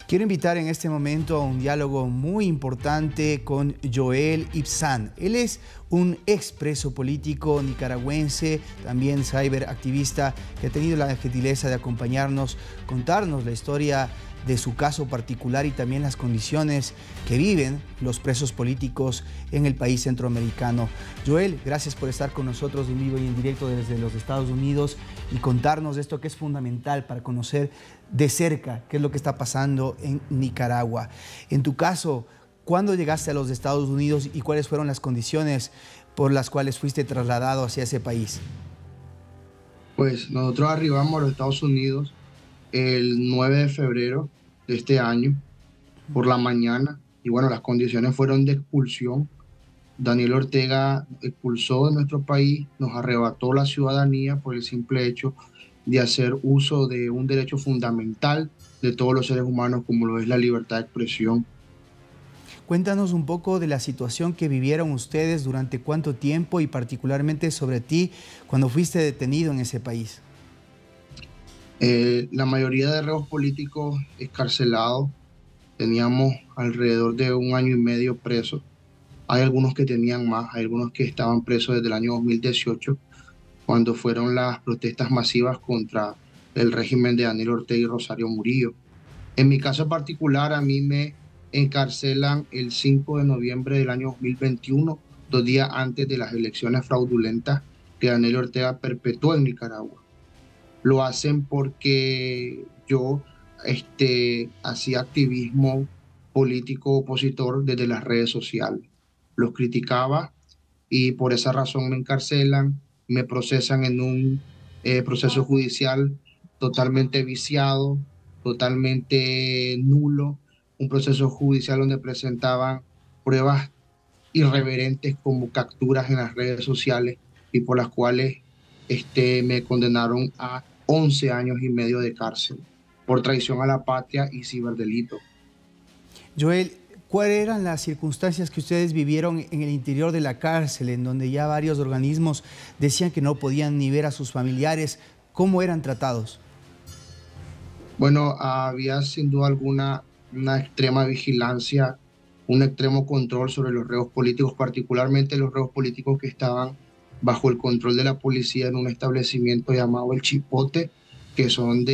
Quiero invitar en este momento a un diálogo muy importante con Joel Ibzan. Él es un expreso político nicaragüense, también cyberactivista, que ha tenido la gentileza de acompañarnos, contarnos la historia de su caso particular y también las condiciones que viven los presos políticos en el país centroamericano. Joel, gracias por estar con nosotros en vivo y en directo desde los Estados Unidos y contarnos esto que es fundamental para conocer de cerca qué es lo que está pasando en Nicaragua. En tu caso, ¿cuándo llegaste a los Estados Unidos y cuáles fueron las condiciones por las cuales fuiste trasladado hacia ese país? Pues nosotros arribamos a los Estados Unidos el 9 de febrero de este año por la mañana y bueno, las condiciones fueron de expulsión. Daniel Ortega expulsó de nuestro país, nos arrebató la ciudadanía por el simple hecho de hacer uso de un derecho fundamental de todos los seres humanos como lo es la libertad de expresión. Cuéntanos un poco de la situación que vivieron ustedes durante cuánto tiempo y particularmente sobre ti cuando fuiste detenido en ese país. La mayoría de reos políticos excarcelados, teníamos alrededor de 1 año y medio presos. Hay algunos que tenían más, hay algunos que estaban presos desde el año 2018, cuando fueron las protestas masivas contra el régimen de Daniel Ortega y Rosario Murillo. En mi caso particular, a mí me encarcelan el 5 de noviembre del año 2021, 2 días antes de las elecciones fraudulentas que Daniel Ortega perpetuó en Nicaragua. Lo hacen porque yo hacía activismo político opositor desde las redes sociales. Los criticaba y por esa razón me encarcelan, me procesan en un proceso judicial totalmente viciado, totalmente nulo, un proceso judicial donde presentaban pruebas irreverentes como capturas en las redes sociales y por las cuales me condenaron a 11 años y medio de cárcel por traición a la patria y ciberdelito. Joel, ¿cuáles eran las circunstancias que ustedes vivieron en el interior de la cárcel, en donde ya varios organismos decían que no podían ni ver a sus familiares? ¿Cómo eran tratados? Bueno, había sin duda alguna una extrema vigilancia, un extremo control sobre los reos políticos, particularmente los reos políticos que estaban bajo el control de la policía en un establecimiento llamado El Chipote, que son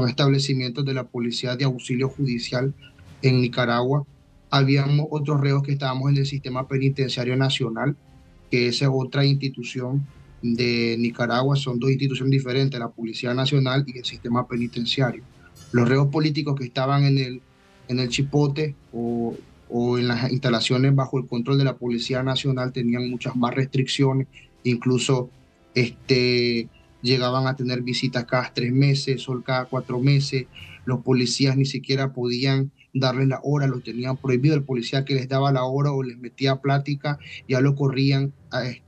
establecimientos de la Policía de Auxilio Judicial en Nicaragua. Habíamos otros reos que estábamos en el Sistema Penitenciario Nacional, que esa es otra institución de Nicaragua. Son dos instituciones diferentes, la Policía Nacional y el Sistema Penitenciario. Los reos políticos que estaban en el Chipote o en las instalaciones bajo el control de la Policía Nacional tenían muchas más restricciones, incluso llegaban a tener visitas cada 3 meses, sol cada 4 meses. Los policías ni siquiera podían darles la hora, lo tenían prohibido. El policía que les daba la hora o les metía plática, ya lo corrían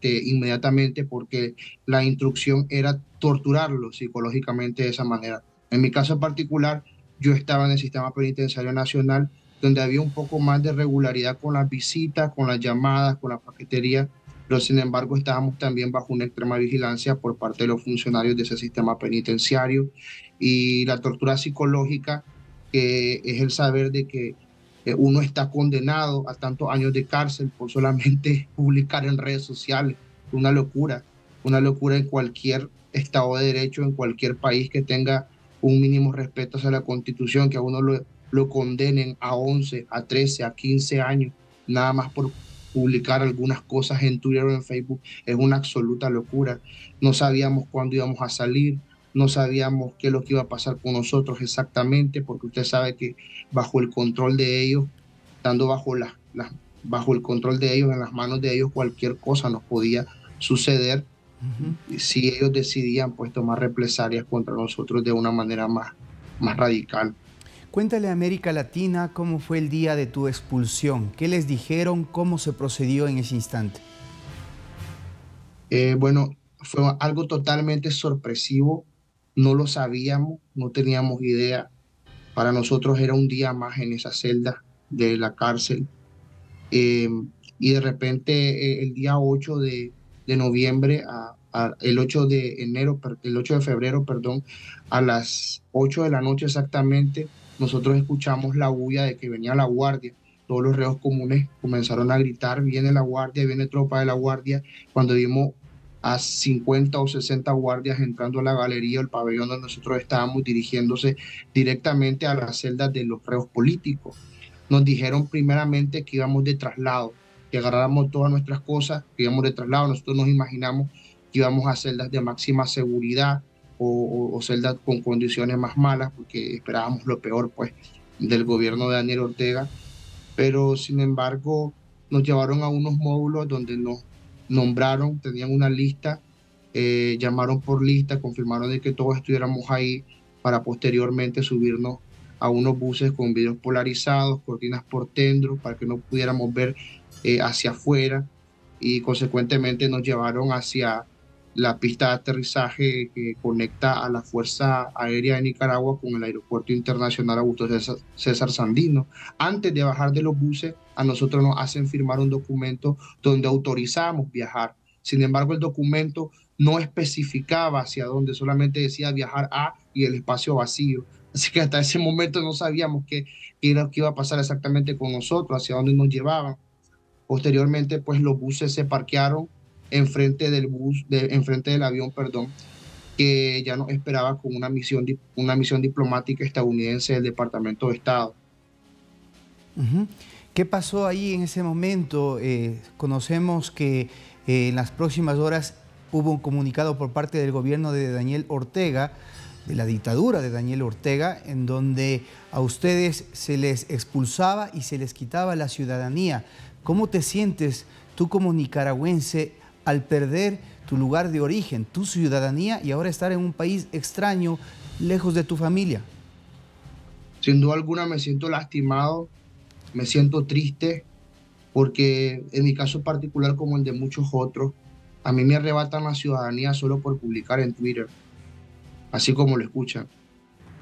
inmediatamente, porque la instrucción era torturarlo psicológicamente de esa manera. En mi caso particular, yo estaba en el Sistema Penitenciario Nacional, donde había un poco más de regularidad con las visitas, con las llamadas, con la paquetería, pero sin embargo estábamos también bajo una extrema vigilancia por parte de los funcionarios de ese sistema penitenciario, y la tortura psicológica, que es el saber de que uno está condenado a tantos años de cárcel por solamente publicar en redes sociales. Una locura en cualquier Estado de Derecho, en cualquier país que tenga un mínimo respeto hacia la Constitución, que a uno lo condenen a 11, a 13, a 15 años, nada más por publicar algunas cosas en Twitter o en Facebook. Es una absoluta locura. No sabíamos cuándo íbamos a salir, no sabíamos qué es lo que iba a pasar con nosotros exactamente, porque usted sabe que bajo el control de ellos, estando bajo el control de ellos, en las manos de ellos, cualquier cosa nos podía suceder si ellos decidían pues tomar represalias contra nosotros de una manera más radical. Cuéntale a América Latina cómo fue el día de tu expulsión. ¿Qué les dijeron? ¿Cómo se procedió en ese instante? Bueno, fue algo totalmente sorpresivo, no lo sabíamos, no teníamos idea. Para nosotros era un día más en esa celda de la cárcel. eh, y de repente el día 8 de noviembre, el 8 de enero, el 8 de febrero, perdón, a las 8 de la noche exactamente, nosotros escuchamos la bulla de que venía la guardia. Todos los reos comunes comenzaron a gritar, viene la guardia, viene tropa de la guardia. Cuando vimos a 50 o 60 guardias entrando a la galería, el pabellón donde nosotros estábamos, dirigiéndose directamente a las celdas de los reos políticos. Nos dijeron primeramente que íbamos de traslado, que agarráramos todas nuestras cosas, que íbamos de traslado. Nosotros nos imaginamos que íbamos a celdas de máxima seguridad o celdas con condiciones más malas, porque esperábamos lo peor, pues, del gobierno de Daniel Ortega. Pero, sin embargo, nos llevaron a unos módulos donde nos nombraron, tenían una lista, llamaron por lista, confirmaron de que todos estuviéramos ahí para posteriormente subirnos a unos buses con vidrios polarizados, cortinas por dentro, para que no pudiéramos ver hacia afuera, y consecuentemente nos llevaron hacia la pista de aterrizaje que conecta a la Fuerza Aérea de Nicaragua con el Aeropuerto Internacional Augusto César Sandino. Antes de bajar de los buses, a nosotros nos hacen firmar un documento donde autorizamos viajar. Sin embargo, el documento no especificaba hacia dónde, solamente decía viajar a y el espacio vacío. Así que hasta ese momento no sabíamos qué iba a pasar exactamente con nosotros, hacia dónde nos llevaban. Posteriormente, pues los buses se parquearon enfrente enfrente del avión, perdón, que ya nos esperaba con una misión diplomática estadounidense del Departamento de Estado. ¿Qué pasó ahí en ese momento? Conocemos que en las próximas horas hubo un comunicado por parte del gobierno de Daniel Ortega, de la dictadura de Daniel Ortega, en donde a ustedes se les expulsaba y se les quitaba la ciudadanía. ¿Cómo te sientes tú como nicaragüense al perder tu lugar de origen, tu ciudadanía, y ahora estar en un país extraño, lejos de tu familia? Sin duda alguna me siento lastimado, me siento triste, porque en mi caso particular, como el de muchos otros, a mí me arrebatan la ciudadanía solo por publicar en Twitter, así como lo escuchan.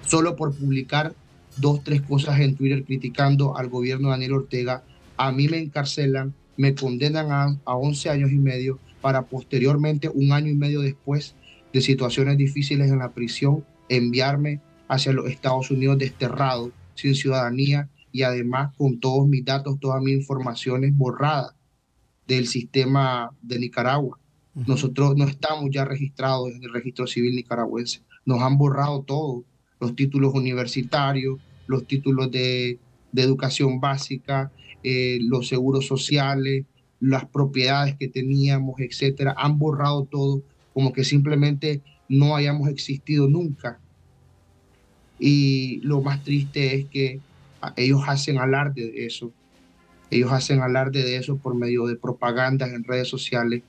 Solo por publicar 2, 3 cosas en Twitter criticando al gobierno de Daniel Ortega, a mí me encarcelan, me condenan a 11 años y medio, para posteriormente, 1 año y medio después de situaciones difíciles en la prisión, enviarme hacia los Estados Unidos desterrado, sin ciudadanía, y además con todos mis datos, todas mis informaciones borradas del sistema de Nicaragua. Nosotros no estamos ya registrados en el registro civil nicaragüense. Nos han borrado todo, los títulos universitarios, los títulos de educación básica, los seguros sociales, las propiedades que teníamos, etcétera. Han borrado todo, como que simplemente no hayamos existido nunca. Y lo más triste es que ellos hacen alarde de eso. Ellos hacen alarde de eso por medio de propagandas en redes sociales.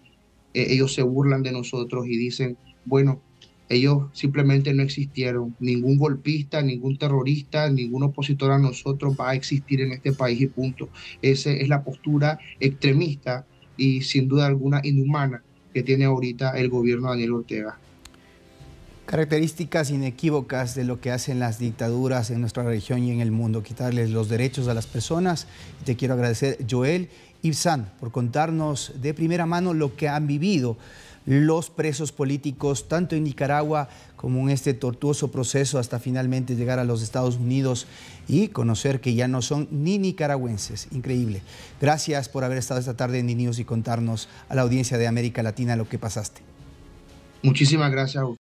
Ellos se burlan de nosotros y dicen, bueno, ellos simplemente no existieron. Ningún golpista, ningún terrorista, ningún opositor a nosotros va a existir en este país y punto. Esa es la postura extremista y sin duda alguna inhumana que tiene ahorita el gobierno de Daniel Ortega. Características inequívocas de lo que hacen las dictaduras en nuestra región y en el mundo, quitarles los derechos a las personas. Y te quiero agradecer, Joel Ibzan, por contarnos de primera mano lo que han vivido los presos políticos, tanto en Nicaragua como en este tortuoso proceso hasta finalmente llegar a los Estados Unidos y conocer que ya no son ni nicaragüenses. Increíble. Gracias por haber estado esta tarde en DNews y contarnos a la audiencia de América Latina lo que pasaste. Muchísimas gracias a usted.